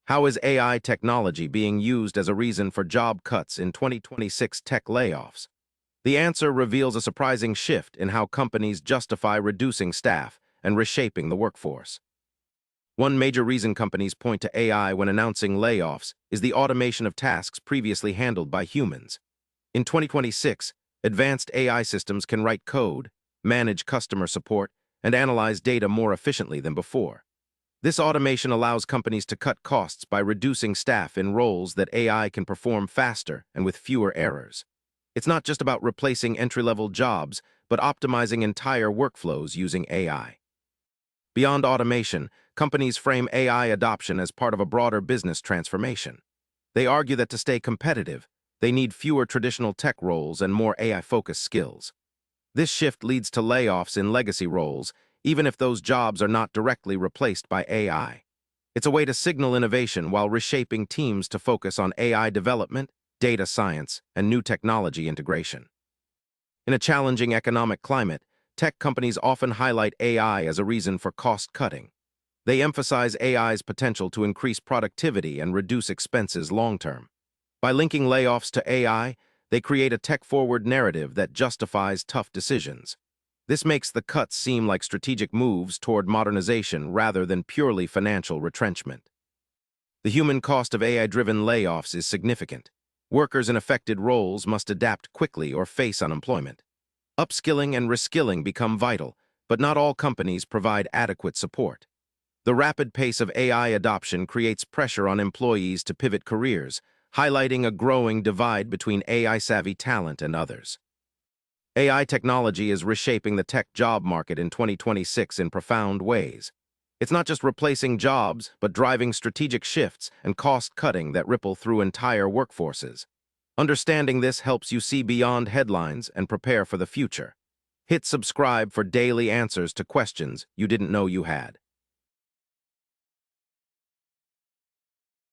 How is AI technology being used as a reason for job cuts in 2026 tech layoffs? The answer reveals a surprising shift in how companies justify reducing staff and reshaping the workforce. One major reason companies point to AI when announcing layoffs is the automation of tasks previously handled by humans. In 2026, advanced AI systems can write code, manage customer support, and analyze data more efficiently than before. This automation allows companies to cut costs by reducing staff in roles that AI can perform faster and with fewer errors. It's not just about replacing entry-level jobs, but optimizing entire workflows using AI. Beyond automation, companies frame AI adoption as part of a broader business transformation. They argue that to stay competitive, they need fewer traditional tech roles and more AI-focused skills. This shift leads to layoffs in legacy roles, even if those jobs are not directly replaced by AI. It's a way to signal innovation while reshaping teams to focus on AI development, data science, and new technology integration. In a challenging economic climate, tech companies often highlight AI as a reason for cost cutting. They emphasize AI's potential to increase productivity and reduce expenses long-term. By linking layoffs to AI, they create a tech-forward narrative that justifies tough decisions. This makes the cuts seem like strategic moves toward modernization rather than purely financial retrenchment. The human cost of AI-driven layoffs is significant. Workers in affected roles must adapt quickly or face unemployment. Upskilling and reskilling become vital, but not all companies provide adequate support. The rapid pace of AI adoption creates pressure on employees to pivot careers, highlighting a growing divide between AI-savvy talent and others. AI technology is reshaping the tech job market in 2026 in profound ways. It's not just replacing jobs, but driving strategic shifts and cost-cutting that ripple through entire workforces. Understanding this helps you see beyond headlines and prepare for the future. Hit subscribe for daily answers to questions you didn't know you had.